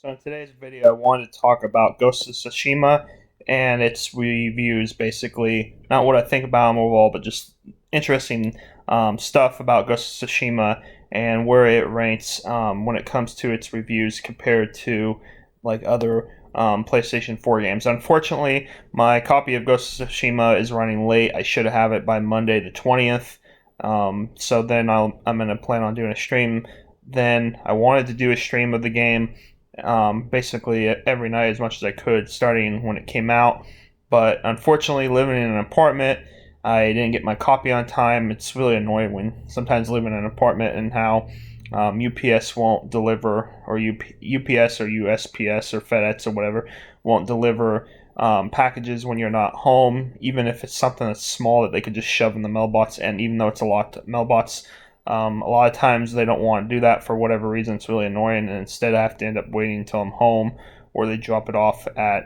So in today's video, I wanted to talk about Ghost of Tsushima and its reviews. Basically, not what I think about them overall, but just interesting stuff about Ghost of Tsushima and where it ranks when it comes to its reviews compared to like other PlayStation 4 games. Unfortunately, my copy of Ghost of Tsushima is running late. I should have it by Monday the 20th. So then I'm going to plan on doing a stream. Then I wanted to do a stream of the game basically every night as much as I could, starting when it came out. But unfortunately, living in an apartment, I didn't get my copy on time. It's really annoying when sometimes living in an apartment and how UPS won't deliver, or UPS or USPS or FedEx or whatever won't deliver packages when you're not home, even if it's something that's small that they could just shove in the mailbox. And even though it's a locked mailbox, a lot of times they don't want to do that for whatever reason. It's really annoying, and instead I have to end up waiting until I'm home, or they drop it off at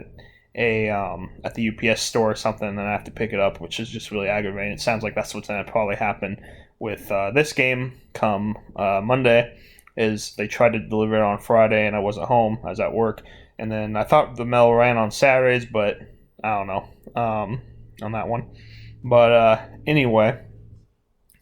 at the UPS store or something, and then I have to pick it up, which is just really aggravating. It sounds like that's what's going to probably happen with this game come Monday. Is they tried to deliver it on Friday, and I wasn't home. I was at work, and then I thought the mail ran on Saturdays, but I don't know on that one. But anyway,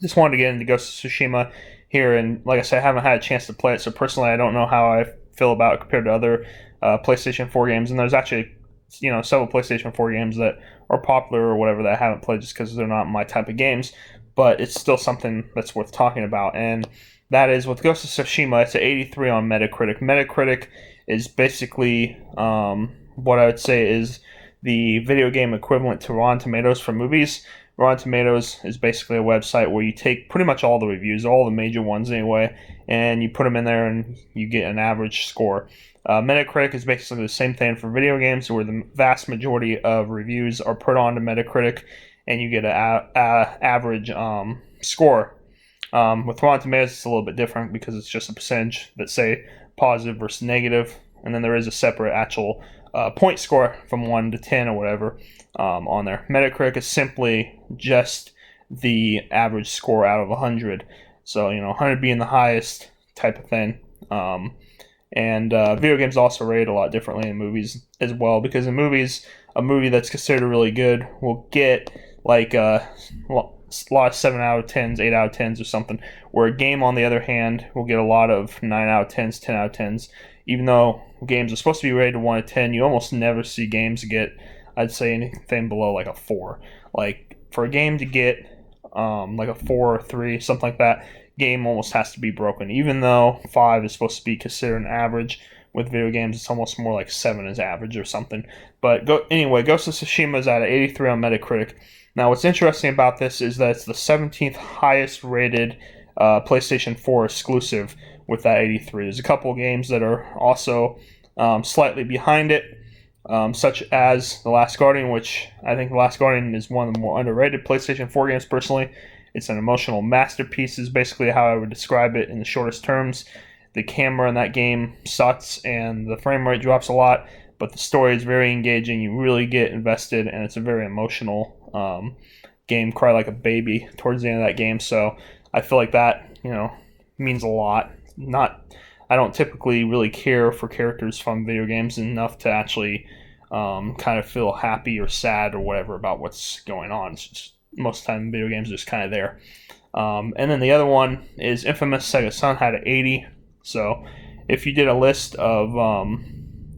just wanted to get into Ghost of Tsushima here, and like I said, I haven't had a chance to play it, so personally, I don't know how I feel about it compared to other PlayStation 4 games. And there's actually, several PlayStation 4 games that are popular or whatever that I haven't played just because they're not my type of games. But it's still something that's worth talking about, and that is with Ghost of Tsushima. It's an 83 on Metacrtic. Metacritic is basically what I would say is the video game equivalent to Rotten Tomatoes for movies. Rotten Tomatoes is basically a website where you take pretty much all the reviews, all the major ones anyway, and you put them in there and you get an average score. Metacritic is basically the same thing for video games, where the vast majority of reviews are put onto Metacritic, and you get an average score. With Rotten Tomatoes, it's a little bit different because it's just a percentage that say positive versus negative, and then there is a separate actual point score from 1 to 10 or whatever on there. Metacritic is simply just the average score out of 100. So, 100 being the highest type of thing. And video games also rate a lot differently in movies as well, because in movies, a movie that's considered really good will get like a lot of 7 out of 10s, 8 out of 10s or something, where a game, on the other hand, will get a lot of 9 out of 10s, 10 out of 10s. Even though games are supposed to be rated 1 to 10, you almost never see games get, I'd say, anything below like a 4. Like, for a game to get like a 4 or 3, something like that, game almost has to be broken. Even though 5 is supposed to be considered an average, with video games it's almost more like 7 is average or something. But anyway, Ghost of Tsushima is at an 83 on Metacritic. Now, what's interesting about this is that it's the 17th highest rated PlayStation 4 exclusive with that 83. There's a couple of games that are also slightly behind it, such as The Last Guardian, which I think The Last Guardian is one of the more underrated PlayStation 4 games personally. It's an emotional masterpiece is basically how I would describe it in the shortest terms. The camera in that game sucks and the frame rate drops a lot, but the story is very engaging. You really get invested, and it's a very emotional game. Cry like a baby towards the end of that game. So I feel like that, means a lot. I don't typically really care for characters from video games enough to actually kind of feel happy or sad or whatever about what's going on. It's just, most of the time, video games are just kind of there. And then the other one is Infamous Second Son, had an 80. So if you did a list of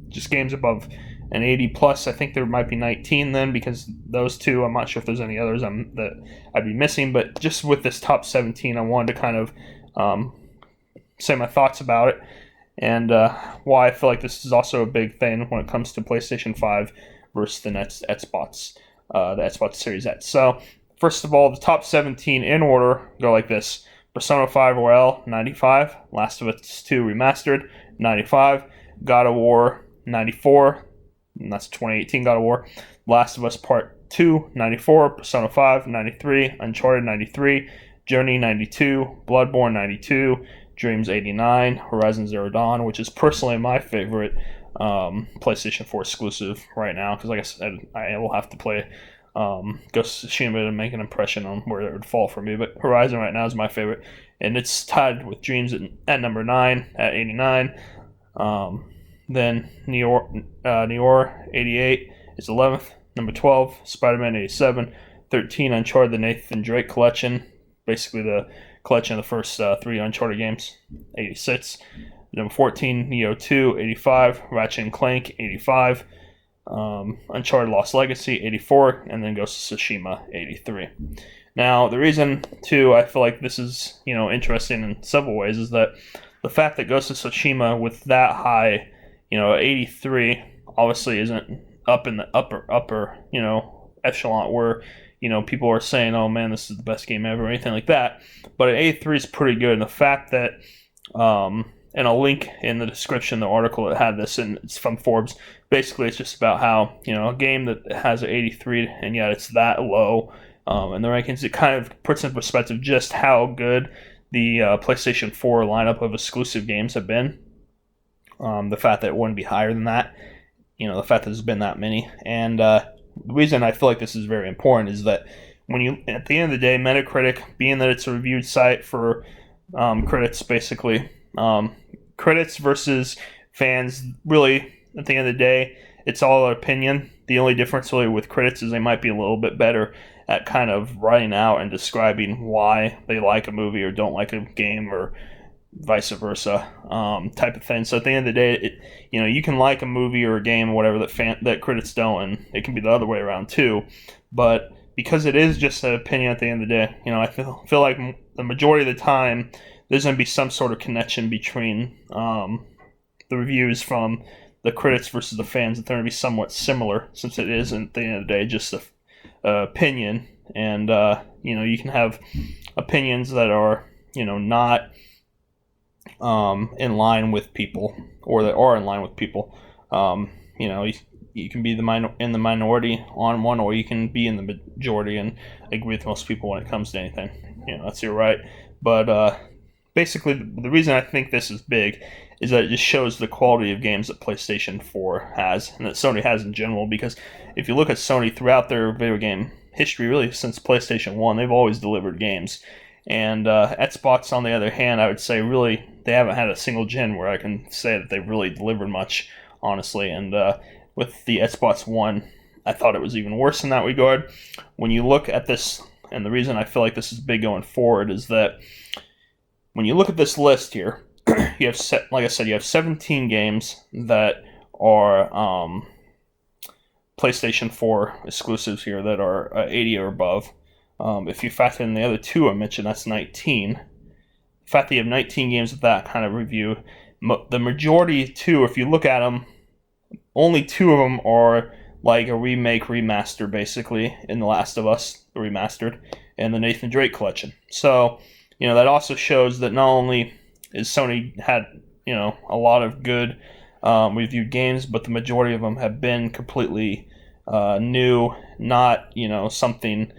just games above an 80 plus, I think there might be 19 then, because those two, I'm not sure if there's any others that I'd be missing. But just with this top 17, I wanted to kind of say my thoughts about it, and why I feel like this is also a big thing when it comes to PlayStation 5 versus the next Xbox, the Xbox Series X. So first of all, the top 17 in order go like this: Persona 5 Royale, 95. Last of Us 2 Remastered, 95. God of War, 94. And that's 2018 God of War. Last of Us Part 2, 94. Persona 5, 93. Uncharted, 93. Journey, 92. Bloodborne, 92. Dreams, 89. Horizon Zero Dawn, which is personally my favorite PlayStation 4 exclusive right now, because like I said, I will have to play Ghost of Tsushima to make an impression on where it would fall for me. But Horizon right now is my favorite, and it's tied with Dreams at number 9 at 89. Then Neor 88 is 11th. Number 12, Spider-Man 87. 13, Uncharted, the Nathan Drake collection. Basically the collection of the first 3 Uncharted games. 86. Number 14, Neo 2, 85. Ratchet and Clank, 85. Uncharted Lost Legacy, 84. And then Ghost of Tsushima, 83. Now, the reason, too, I feel like this is, interesting in several ways is that the fact that Ghost of Tsushima with that high, 83, obviously isn't up in the upper, echelon where, people are saying, oh man, this is the best game ever or anything like that. But at 83 is pretty good. And the fact that, and I'll link in the description the article that had this, and it's from Forbes. Basically, it's just about how, a game that has an 83 and yet it's that low in the rankings, it kind of puts in perspective just how good the PlayStation 4 lineup of exclusive games have been. The fact that it wouldn't be higher than that, the fact that there's been that many. And the reason I feel like this is very important is that when you, at the end of the day, Metacritic, being that it's a reviewed site for critics, basically, critics versus fans, really, at the end of the day, it's all opinion. The only difference really with critics is they might be a little bit better at kind of writing out and describing why they like a movie or don't like a game or vice versa, type of thing. So at the end of the day, you can like a movie or a game or whatever that critics don't, and it can be the other way around too. But because it is just an opinion at the end of the day, I feel like the majority of the time there's going to be some sort of connection between the reviews from the critics versus the fans. That they're going to be somewhat similar, since it is at the end of the day just a opinion. And you can have opinions that are not in line with people, or that are in line with people. You can be in the minority on one, or you can be in the majority and agree with most people when it comes to anything. That's your right. But basically, the reason I think this is big is that it just shows the quality of games that PlayStation 4 has, and that Sony has in general. Because if you look at Sony throughout their video game history, really since PlayStation 1, they've always delivered games. And Xbox, on the other hand, I would say really they haven't had a single gen where I can say that they've really delivered much, honestly. And with the Xbox One, I thought it was even worse in that regard. When you look at this, and the reason I feel like this is big going forward is that when you look at this list here, you have, like I said, you have 17 games that are PlayStation 4 exclusives here that are 80 or above. If you factor in the other 2 I mentioned, that's 19. The fact that you have 19 games with that kind of review, the majority, too, if you look at them, only 2 of them are like a remake, remaster, basically, in The Last of Us, the remastered, and the Nathan Drake collection. So, that also shows that not only is Sony had, a lot of good reviewed games, but the majority of them have been completely new, not, something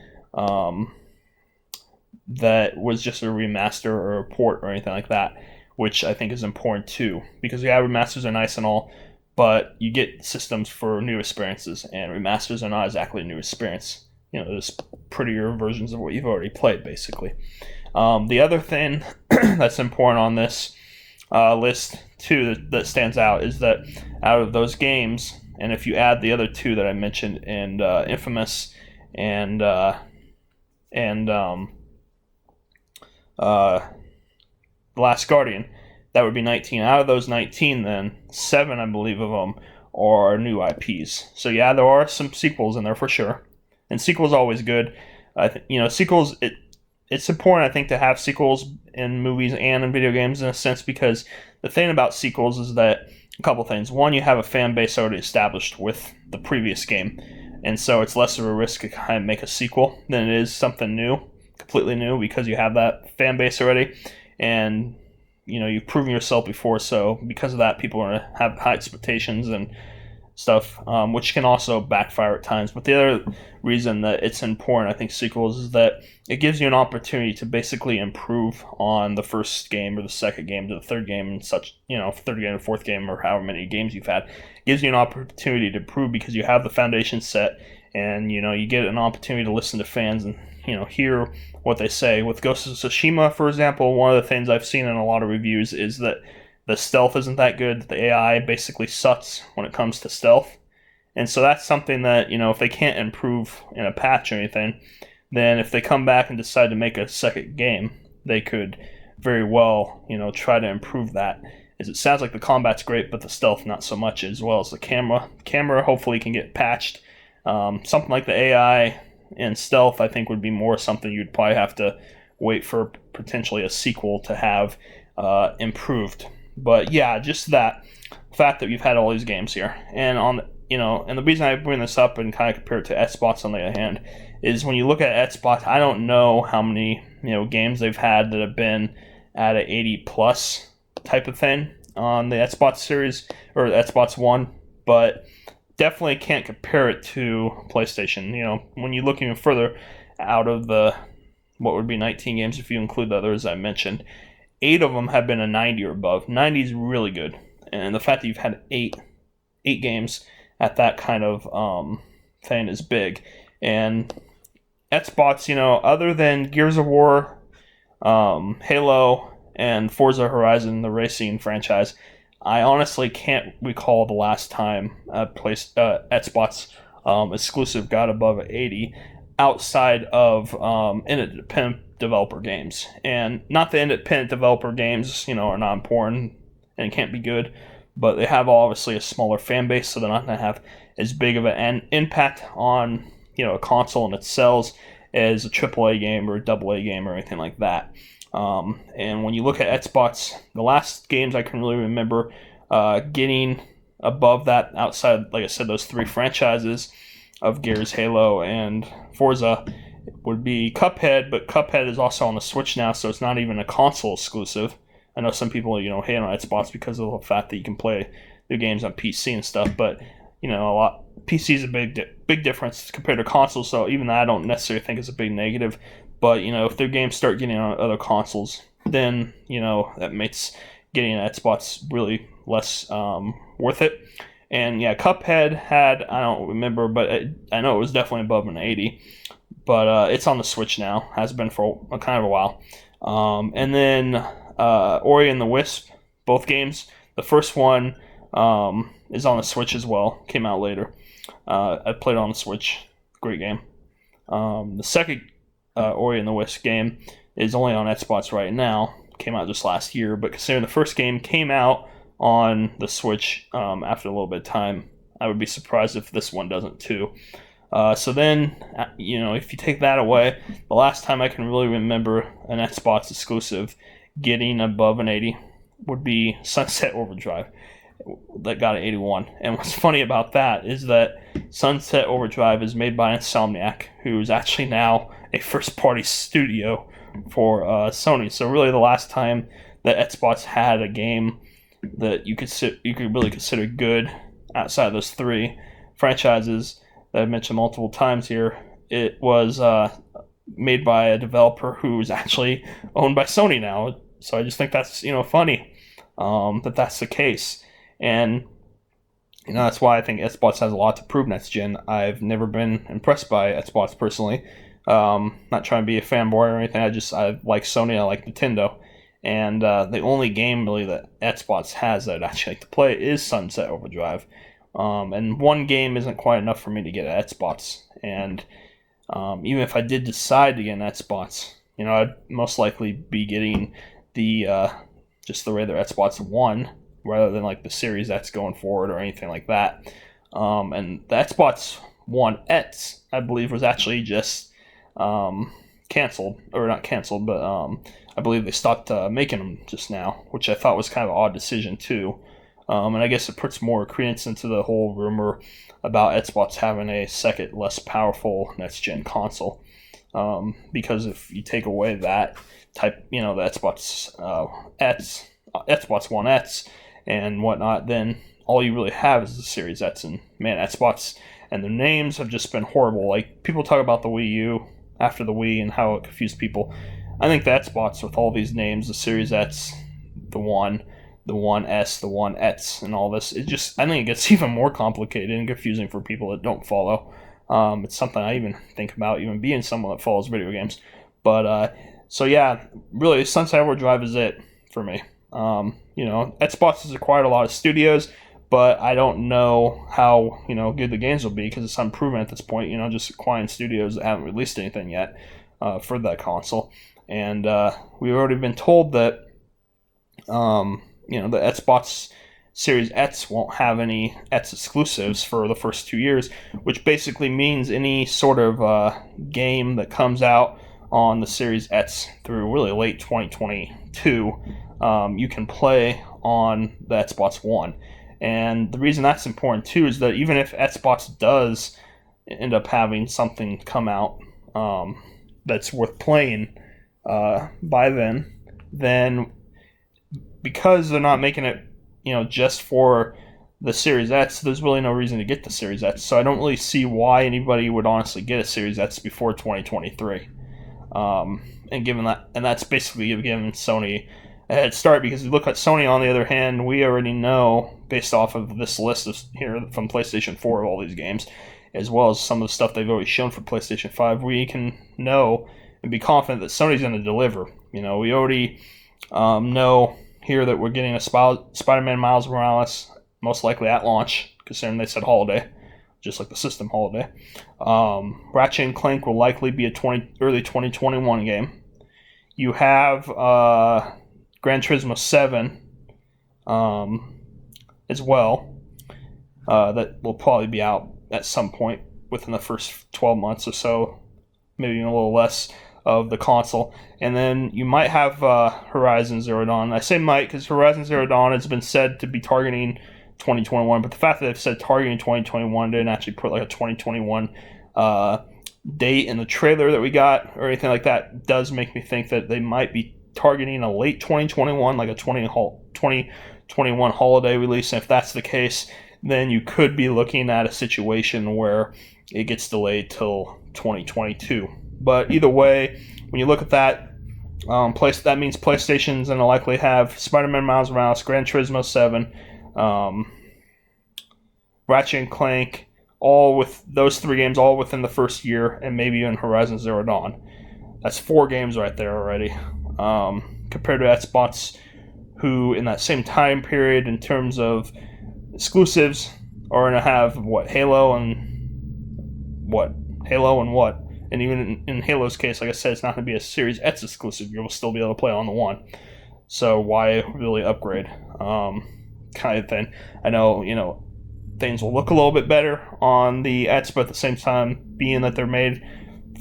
that was just a remaster or a port or anything like that, which I think is important too, because remasters are nice and all, but you get systems for new experiences, and remasters are not exactly a new experience. There's prettier versions of what you've already played, basically. The other thing that's important on this list too that stands out is that out of those games, and if you add the other 2 that I mentioned, and Infamous and The Last Guardian, that would be 19. Out of those 19, then 7, I believe, of them are new IPs. So yeah, there are some sequels in there for sure, and sequels are always good. Sequels. It's important, I think, to have sequels in movies and in video games in a sense, because the thing about sequels is that a couple things. One, you have a fan base already established with the previous game, and so it's less of a risk to kind of make a sequel than it is something new, completely new, because you have that fan base already, and you've proven yourself before. So because of that, people are going to have high expectations and stuff, which can also backfire at times. But the other reason that it's important, I think, sequels, is that it gives you an opportunity to basically improve on the first game or the second game to the third game and such, third game and fourth game, or however many games you've had. It gives you an opportunity to improve because you have the foundation set, and you get an opportunity to listen to fans and hear what they say. With Ghost of Tsushima, for example, one of the things I've seen in a lot of reviews is that the stealth isn't that good. The AI basically sucks when it comes to stealth. And so that's something that, if they can't improve in a patch or anything, then if they come back and decide to make a second game, they could very well, try to improve that. As it sounds like the combat's great, but the stealth not so much, as well as the camera. Camera hopefully can get patched. Something like the AI and stealth, I think, would be more something you'd probably have to wait for potentially a sequel to have improved. But yeah, just that fact that you've had all these games here, and and the reason I bring this up and kind of compare it to Xbox on the other hand is when you look at Xbox, I don't know how many games they've had that have been at an 80 plus type of thing on the Xbox series or Xbox One, but definitely can't compare it to PlayStation. When you look even further out of the what would be 19 games if you include the others I mentioned, 8 of them have been a 90 or above. 90 is really good, and the fact that you've had eight games at that kind of thing is big. And Xbox, other than Gears of War, Halo, and Forza Horizon, the racing franchise, I honestly can't recall the last time Xbox exclusive got above 80 outside of independent developer games. And not the independent developer games, are not important and can't be good, but they have obviously a smaller fan base, so they're not going to have as big of an impact on a console and its sales as a AAA game or a AA game or anything like that. And when you look at Xbox, the last games I can really remember getting above that outside, like I said, those 3 franchises of Gears, Halo, and Forza would be Cuphead, but Cuphead is also on the Switch now, so it's not even a console exclusive. I know some people, hate on Xbox because of the fact that you can play the games on PC and stuff, but, PC is a big difference compared to consoles, so even that I don't necessarily think is a big negative. But, if their games start getting on other consoles, then, that makes getting an Xbox really less worth it. And, yeah, Cuphead had, I don't remember, but I know it was definitely above an 80. But it's on the Switch now. Has been for kind of a while. And then Ori and the Wisp, both games. The first one is on the Switch as well. Came out later. I played it on the Switch. Great game. The second Ori and the Wisp game is only on Xbox right now. Came out just last year, but considering the first game came out on the Switch after a little bit of time, I would be surprised if this one doesn't too. So then, if you take that away, the last time I can really remember an Xbox exclusive getting above an 80 would be Sunset Overdrive. That got an 81. And what's funny about that is that Sunset Overdrive is made by Insomniac, who is actually now a first-party studio for Sony. So really the last time that Xbox had a game that you could really consider good outside of those 3 franchises that I've mentioned multiple times here, it was made by a developer who is actually owned by Sony now. So I just think that's funny that that's the case. And that's why I think Xbox has a lot to prove next gen. I've never been impressed by Xbox personally. Not trying to be a fanboy or anything. I like Sony. I like Nintendo. And the only game really that Xbox has that I'd actually like to play is Sunset Overdrive. And one game isn't quite enough for me to get an Xbox. And even if I did decide to get an Xbox, I'd most likely be getting the just the regular Xbox One rather than like the Series X going forward or anything like that. And the Xbox One X, I believe, was actually just canceled, or not canceled, but I believe they stopped making them just now, which I thought was kind of an odd decision too. And I guess it puts more credence into the whole rumor about Xbox having a second, less powerful next-gen console. Because if you take away that type, the Xbox Xbox One X and whatnot, then all you really have is the Series X. And man, Xbox and their names have just been horrible. Like, people talk about the Wii U after the Wii and how it confused people. I think the Xbox with all these names, the Series X, the One S, the One X, and all this, I think it gets even more complicated and confusing for people that don't follow. It's something I even think about, even being someone that follows video games. But, so yeah, really, Sunset Overdrive is it for me. Xbox has acquired a lot of studios, but I don't know how good the games will be because it's unproven at this point. Just acquiring studios that haven't released anything yet for that console, and we've already been told that the Xbox Series X won't have any X exclusives for the first 2 years, which basically means any sort of game that comes out on the Series X through really late 2022, you can play on the Xbox One. And the reason that's important too is that even if Xbox does end up having something come out that's worth playing by then because they're not making it just for the Series X, there's really no reason to get the Series X. So I don't really see why anybody would honestly get a Series X before 2023. And that's basically giving Sony a head start, because you look at Sony on the other hand, we already know based off of this list here from PlayStation 4 of all these games, as well as some of the stuff they've already shown for PlayStation 5, we can know and be confident that Sony's going to deliver. We already know here that we're getting a Spider-Man Miles Morales, most likely at launch, considering they said holiday, just like the system holiday. Ratchet and Clank will likely be a early 2021 game. You have Gran Turismo 7 as well. That will probably be out at some point within the first 12 months or so, maybe even a little less, of the console. And then you might have Horizon Zero Dawn. I say might because Horizon Zero Dawn has been said to be targeting 2021, but the fact that they've said targeting 2021 didn't actually put like a 2021 date in the trailer that we got or anything like that does make me think that they might be targeting a late 2021, like a 2021 holiday release. And if that's the case, then you could be looking at a situation where it gets delayed till 2022. But either way, when you look at that, that means PlayStation's going to likely have Spider-Man Miles Morales, Gran Turismo 7, Ratchet and Clank, all with those 3 games all within the first year, and maybe even Horizon Zero Dawn. That's 4 games right there already. Compared to Xbox, who in that same time period, in terms of exclusives, are going to have Halo and what? And even in Halo's case, like I said, it's not going to be a Series X exclusive. You'll still be able to play on the One. So why really upgrade? Kind of thing. I know, things will look a little bit better on the X, but at the same time, being that they're made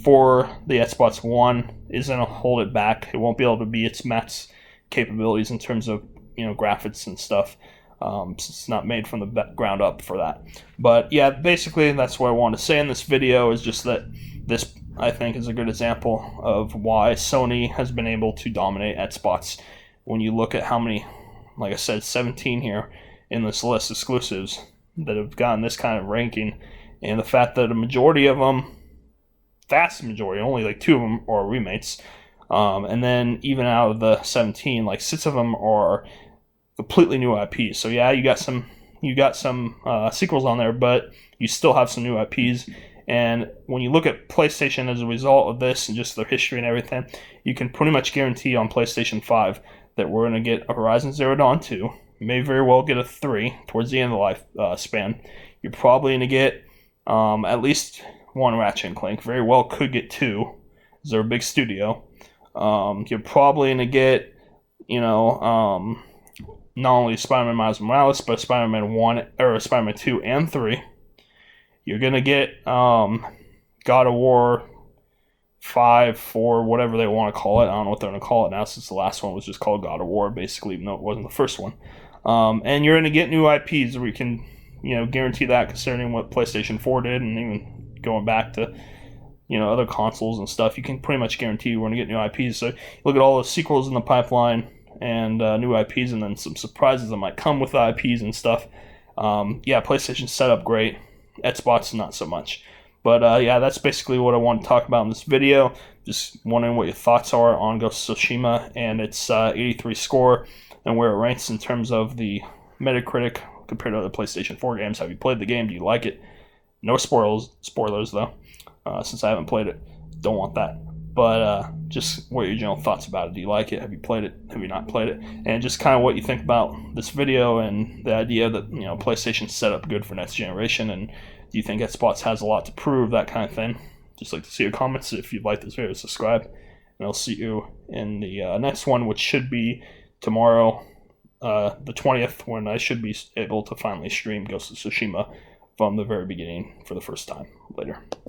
for the Xbox One is going to hold it back. It won't be able to be its max capabilities in terms of graphics and stuff. It's not made from the ground up for that. But yeah, basically that's what I want to say in this video, is just that this, I think, is a good example of why Sony has been able to dominate Xbox. When you look at how many, like I said, 17 here in this list exclusives that have gotten this kind of ranking, and the fact that a majority of them, vast majority, only like 2 of them are remakes, and then even out of the 17, like 6 of them are completely new IPs. So yeah, you got some sequels on there, but you still have some new IPs. And when you look at PlayStation as a result of this and just their history and everything, you can pretty much guarantee on PlayStation 5 that we're going to get a Horizon Zero Dawn 2. You may very well get a 3 towards the end of the life span. You're probably going to get at least 1 Ratchet and Clank. Very well could get 2, because they're a big studio. You're probably going to get, not only Spider-Man Miles Morales, but Spider-Man 1 or Spider-Man 2 and 3. You're going to get God of War 5, 4, whatever they want to call it. I don't know what they're going to call it now, since the last one was just called God of War, basically, even though it wasn't the first one. And you're going to get new IPs where you can, guarantee that, considering what PlayStation 4 did, and even going back to, other consoles and stuff. You can pretty much guarantee we're going to get new IPs. So look at all the sequels in the pipeline and new IPs, and then some surprises that might come with the IPs and stuff. PlayStation's set up great. Xbox, not so much. But that's basically what I want to talk about in this video. Just wondering what your thoughts are on Ghost of Tsushima and its 83 score, and where it ranks in terms of the Metacritic compared to other PlayStation 4 games. Have you played the game? Do you like it? No spoilers though, since I haven't played it. Don't want that. But just what are your general thoughts about it? Do you like it? Have you played it? Have you not played it? And just kind of what you think about this video and the idea that, you know, PlayStation's set up good for next generation, and do you think Xbox has a lot to prove, that kind of thing? Just like to see your comments. If you'd like this video, subscribe, and I'll see you in the next one, which should be tomorrow, the 20th, when I should be able to finally stream Ghost of Tsushima from the very beginning for the first time. Later.